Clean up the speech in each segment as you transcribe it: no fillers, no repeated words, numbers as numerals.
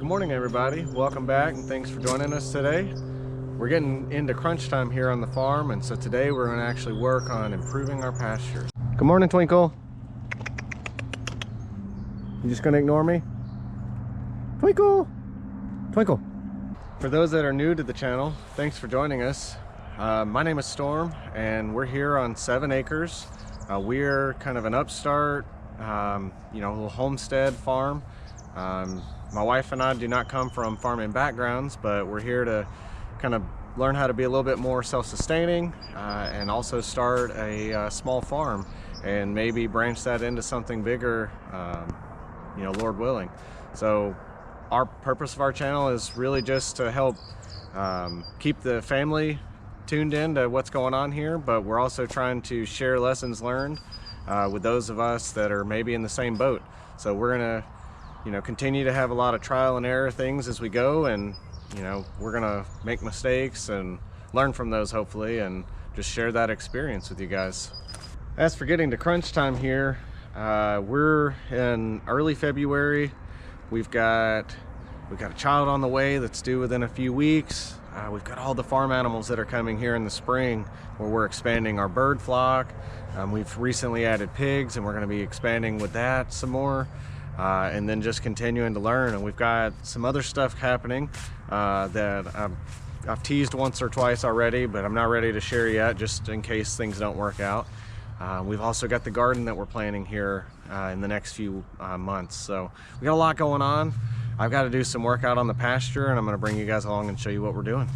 Good morning, everybody. Welcome back and thanks for joining us today. We're getting into crunch time here on the farm, and so today we're going to actually work on improving our pastures. Good morning, Twinkle. You just going to ignore me? Twinkle! Twinkle! For those that are new to the channel, thanks for joining us. My name is Storm, and we're here on 7 acres. We're kind of an upstart, little homestead farm. My wife and I do not come from farming backgrounds, but we're here to kind of learn how to be a little bit more self-sustaining and also start a small farm and maybe branch that into something bigger, Lord willing. So our purpose of our channel is really just to help keep the family tuned in to what's going on here, but we're also trying to share lessons learned with those of us that are maybe in the same boat. So we're gonna continue to have a lot of trial and error things as we go, and we're gonna make mistakes and learn from those hopefully, and just share that experience with you guys. As for getting to crunch time here, we're in early February. We've got a child on the way that's due within a few weeks. We've got all the farm animals that are coming here in the spring, where we're expanding our bird flock. We've recently added pigs, and we're going to be expanding with that some more. And then just continuing to learn, and we've got some other stuff happening that I've teased once or twice already, but I'm not ready to share yet, just in case things don't work out. We've also got the garden that we're planning here in the next few months, so we got a lot going on. I've got to do some work out on the pasture, and I'm going to bring you guys along and show you what we're doing.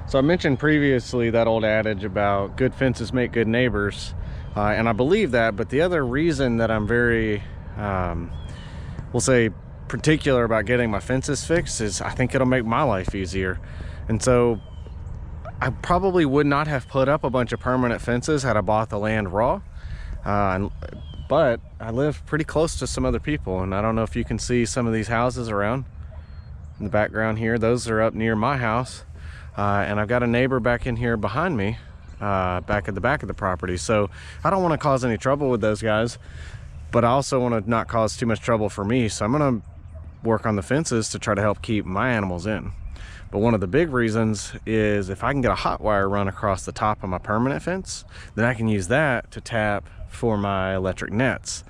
So I mentioned previously that old adage about good fences make good neighbors, and I believe that, but the other reason that I'm very, we'll say, particular about getting my fences fixed is I think it'll make my life easier. And so I probably would not have put up a bunch of permanent fences had I bought the land raw, but I live pretty close to some other people, and I don't know if you can see some of these houses around in the background here. Those are up near my house. And I've got a neighbor back in here behind me, back at the back of the property. So I don't want to cause any trouble with those guys, but I also want to not cause too much trouble for me. So I'm going to work on the fences to try to help keep my animals in. But one of the big reasons is if I can get a hot wire run across the top of my permanent fence, then I can use that to tap for my electric nets.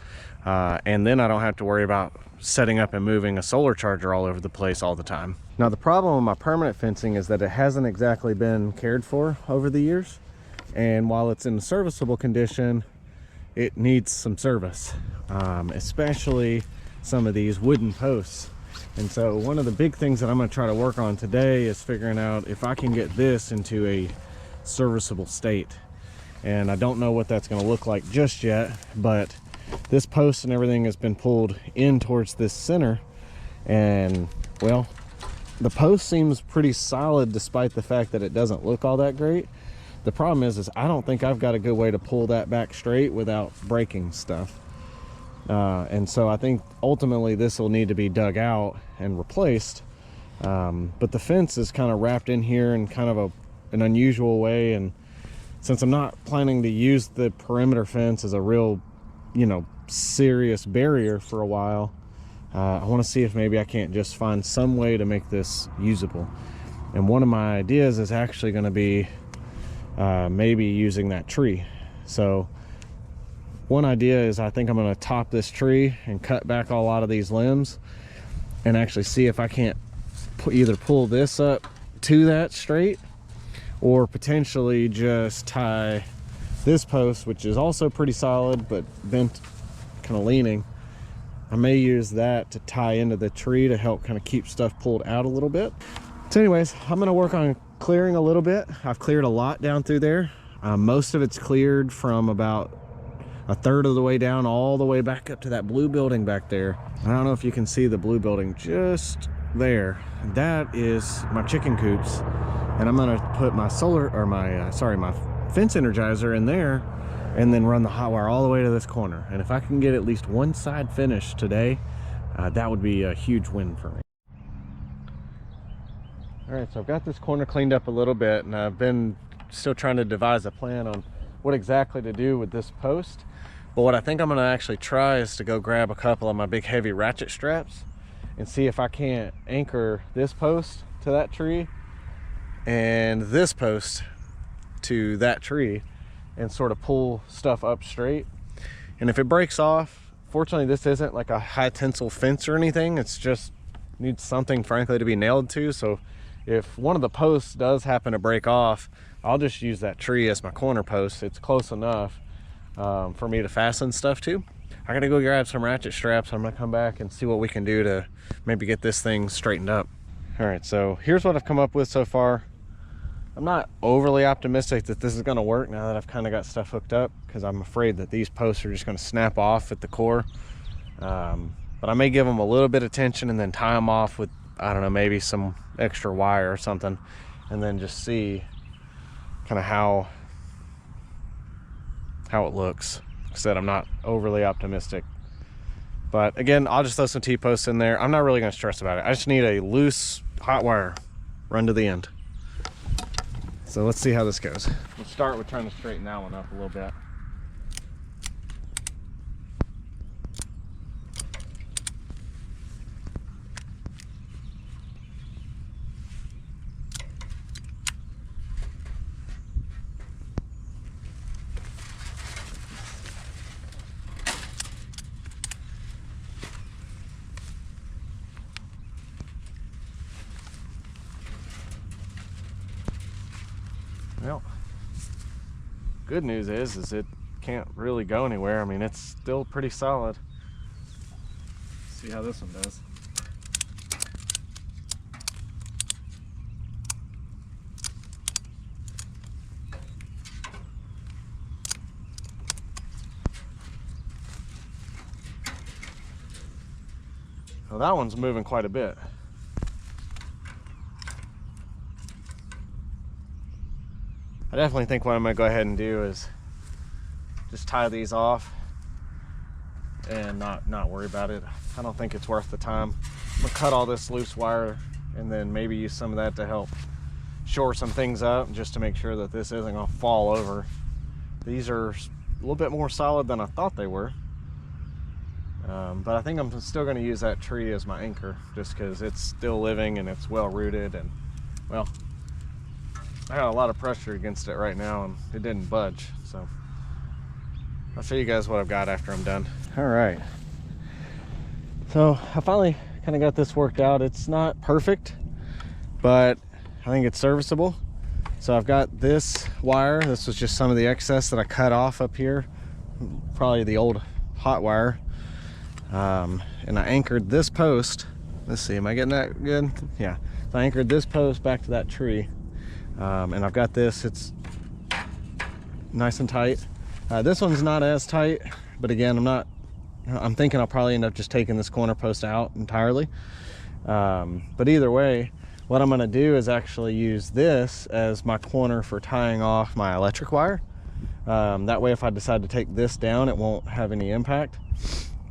And then I don't have to worry about setting up and moving a solar charger all over the place all the time. Now the problem with my permanent fencing is that it hasn't exactly been cared for over the years, and while it's in serviceable condition, it needs some service, especially some of these wooden posts. And so one of the big things that I'm going to try to work on today is figuring out if I can get this into a serviceable state. And I don't know what that's going to look like just yet, but this post and everything has been pulled in towards this center, and well, the post seems pretty solid despite the fact that it doesn't look all that great. The problem is I don't think I've got a good way to pull that back straight without breaking stuff, and so I think ultimately this will need to be dug out and replaced. But the fence is kind of wrapped in here in kind of an unusual way, and since I'm not planning to use the perimeter fence as a real serious barrier for a while, I want to see if maybe I can't just find some way to make this usable. And one of my ideas is actually going to be maybe using that tree. So one idea is I think I'm going to top this tree and cut back a lot of these limbs and actually see if I can't either pull this up to that straight, or potentially just tie this post, which is also pretty solid but bent, kind of leaning. I may use that to tie into the tree to help kind of keep stuff pulled out a little bit. So anyways, I'm going to work on clearing a little bit. I've cleared a lot down through there. Most of it's cleared from about a third of the way down all the way back up to that blue building back there. I don't know if you can see the blue building just there. That is my chicken coops, and I'm going to put my my fence energizer in there, and then run the hot wire all the way to this corner. And if I can get at least one side finished today, that would be a huge win for me. All right, so I've got this corner cleaned up a little bit, and I've been still trying to devise a plan on what exactly to do with this post. But what I think I'm gonna actually try is to go grab a couple of my big heavy ratchet straps and see if I can't anchor this post to that tree and this post to that tree and sort of pull stuff up straight. And if it breaks off, fortunately this isn't like a high tensile fence or anything, it's just needs something frankly to be nailed to. So if one of the posts does happen to break off, I'll just use that tree as my corner post. It's close enough for me to fasten stuff to. I gotta go grab some ratchet straps. I'm gonna come back and see what we can do to maybe get this thing straightened up. All right, so here's what I've come up with so far. I'm not overly optimistic that this is gonna work now that I've kind of got stuff hooked up, because I'm afraid that these posts are just gonna snap off at the core. But I may give them a little bit of tension and then tie them off with, I don't know, maybe some extra wire or something, and then just see kind of how it looks. Like I said, I'm not overly optimistic, but again, I'll just throw some T-posts in there. I'm not really going to stress about it. I just need a loose hot wire run to the end. So let's see how this goes. We'll start with trying to straighten that one up a little bit. Well, good news is it can't really go anywhere. I mean, it's still pretty solid. Let's see how this one does. Well, that one's moving quite a bit. I definitely think what I'm gonna go ahead and do is just tie these off and not worry about it. I don't think it's worth the time. I'm gonna cut all this loose wire and then maybe use some of that to help shore some things up, just to make sure that this isn't gonna fall over. These are a little bit more solid than I thought they were. But I think I'm still gonna use that tree as my anchor, just because it's still living and it's well rooted, and well, I got a lot of pressure against it right now and it didn't budge. So I'll show you guys what I've got after I'm done. All right, so I finally kind of got this worked out. It's not perfect, but I think it's serviceable. So I've got this wire. This was just some of the excess that I cut off up here, probably the old hot wire. And I anchored this post. Let's see, am I getting that good? Yeah, so I anchored this post back to that tree. And I've got this, it's nice and tight. This one's not as tight, but again, I'm thinking I'll probably end up just taking this corner post out entirely. But either way, what I'm gonna do is actually use this as my corner for tying off my electric wire. That way, if I decide to take this down, it won't have any impact.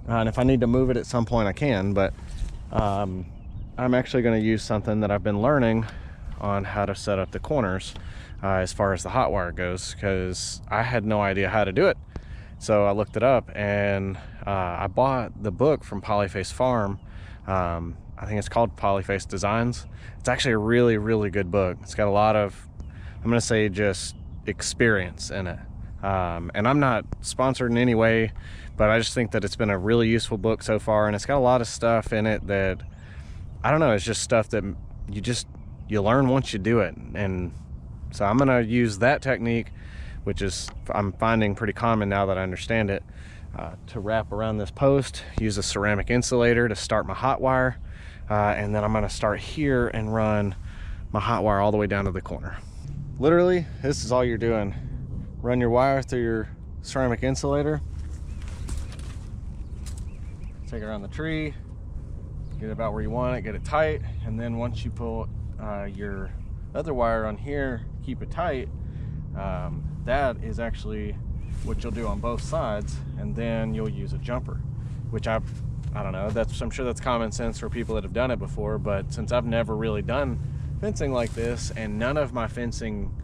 And if I need to move it at some point, I can, but I'm actually gonna use something that I've been learning on how to set up the corners as far as the hot wire goes, because I had no idea how to do it. So I looked it up, and I bought the book from Polyface Farm. I think it's called Polyface Designs. It's actually a really, really good book. It's got a lot of, I'm gonna say, just experience in it. And I'm not sponsored in any way, but I just think that it's been a really useful book so far, and it's got a lot of stuff in it that, I don't know, it's just stuff that you learn once you do it. And so I'm gonna use that technique, which is, I'm finding pretty common now that I understand it, to wrap around this post, use a ceramic insulator to start my hot wire, and then I'm gonna start here and run my hot wire all the way down to the corner. Literally, this is all you're doing. Run your wire through your ceramic insulator, take it around the tree, get it about where you want it, get it tight, and then once you pull your other wire on here, keep it tight. That is actually what you'll do on both sides, and then you'll use a jumper, which I don't know, I'm sure that's common sense for people that have done it before, but since I've never really done fencing like this, and none of my fencing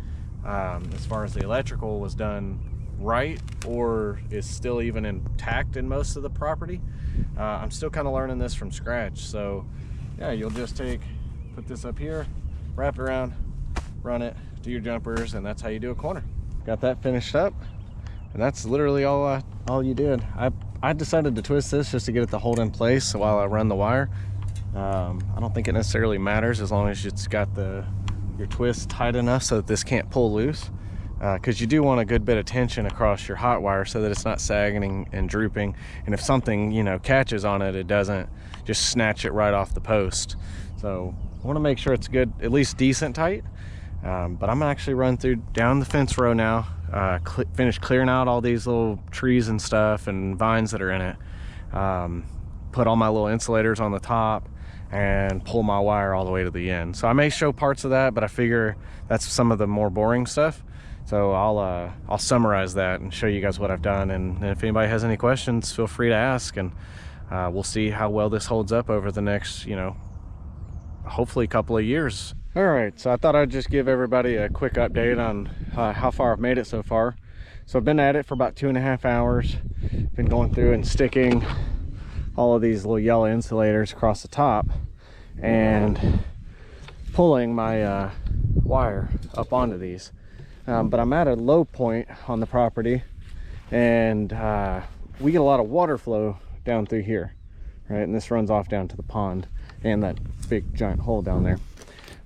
as far as the electrical was done right or is still even intact in most of the property. I'm still kind of learning this from scratch. So yeah, you'll just put this up here, wrap it around, run it, do your jumpers, and that's how you do a corner. Got that finished up, and that's literally all you did. I decided to twist this just to get it to hold in place while I run the wire. I don't think it necessarily matters as long as it's got your twist tight enough so that this can't pull loose, because you do want a good bit of tension across your hot wire so that it's not sagging and drooping, and if something, you know, catches on it, it doesn't just snatch it right off the post. So I want to make sure it's good, at least decent tight. But I'm gonna actually run down the fence row now, finish clearing out all these little trees and stuff and vines that are in it, put all my little insulators on the top, and pull my wire all the way to the end. So I may show parts of that, but I figure that's some of the more boring stuff. So I'll summarize that and show you guys what I've done, and if anybody has any questions, feel free to ask, and we'll see how well this holds up over the next, you know, hopefully a couple of years. All right, so I thought I'd just give everybody a quick update on how far I've made it so far. So I've been at it for about 2.5 hours. Been going through and sticking all of these little yellow insulators across the top and pulling my wire up onto these. But I'm at a low point on the property, and we get a lot of water flow down through here, right? And this runs off down to the pond and that big giant hole down there.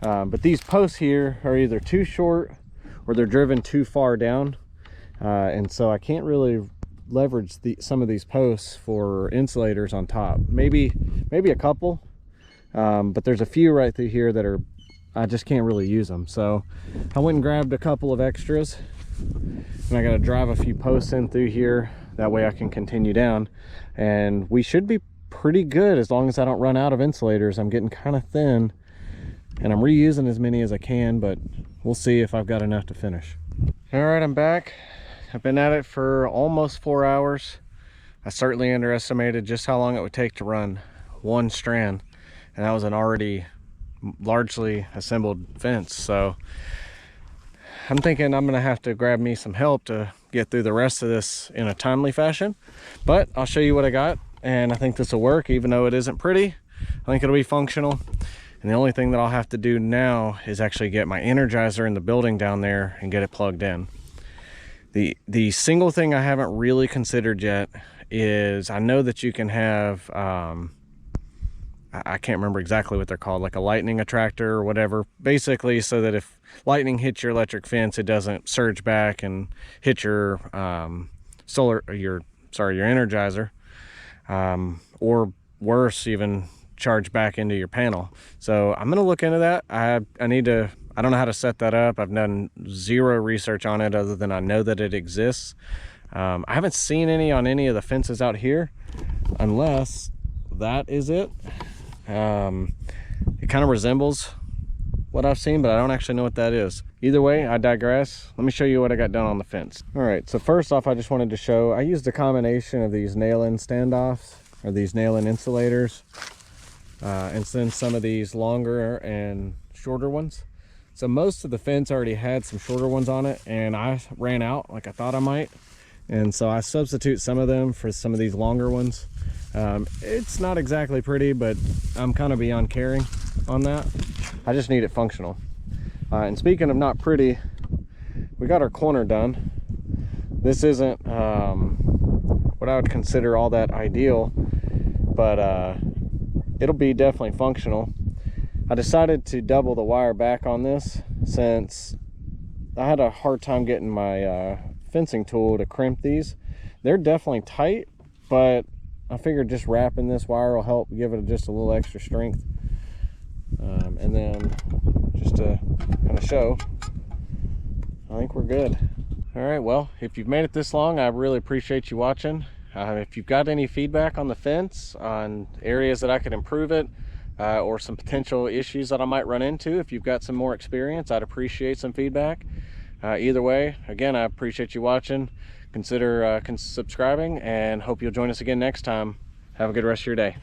But these posts here are either too short or they're driven too far down, and so I can't really leverage some of these posts for insulators on top. Maybe a couple, but there's a few right through here that I just can't really use them. So I went and grabbed a couple of extras, and I got to drive a few posts in through here. That way I can continue down, and we should be pretty good as long as I don't run out of insulators. I'm getting kind of thin, and I'm reusing as many as I can, but we'll see if I've got enough to finish. All right, I'm back. I've been at it for almost 4 hours. I certainly underestimated just how long it would take to run one strand, and that was an already largely assembled fence. So I'm thinking I'm gonna have to grab me some help to get through the rest of this in a timely fashion, but I'll show you what I got, and I think this will work. Even though it isn't pretty, I think it'll be functional. And the only thing that I'll have to do now is actually get my Energizer in the building down there and get it plugged in. The single thing I haven't really considered yet is, I know that you can have, I can't remember exactly what they're called, like a lightning attractor or whatever, basically so that if lightning hits your electric fence, it doesn't surge back and hit your your Energizer, or worse, even charge back into your panel. So I'm gonna look into that. I don't know how to set that up. I've done zero research on it other than I know that it exists. I haven't seen any on any of the fences out here, unless that is it. It kind of resembles what I've seen, but I don't actually know what that is. Either way, I digress. Let me show you what I got done on the fence. All right, so first off, I just wanted to show, I used a combination of these nail-in standoffs, or these nail-in insulators, and then some of these longer and shorter ones. So most of the fence already had some shorter ones on it, and I ran out like I thought I might, and so I substitute some of them for some of these longer ones. It's not exactly pretty, but I'm kind of beyond caring on that. I just need it functional. And speaking of not pretty, we got our corner done. This isn't what I would consider all that ideal, but it'll be definitely functional. I decided to double the wire back on this since I had a hard time getting my fencing tool to crimp these. They're definitely tight, but I figured just wrapping this wire will help give it just a little extra strength. And then just to kind of show, I think we're good. All right, well, if you've made it this long, I really appreciate you watching. If you've got any feedback on the fence, on areas that I could improve it, or some potential issues that I might run into, if you've got some more experience, I'd appreciate some feedback. Either way, again, I appreciate you watching. Consider subscribing, and hope you'll join us again next time. Have a good rest of your day.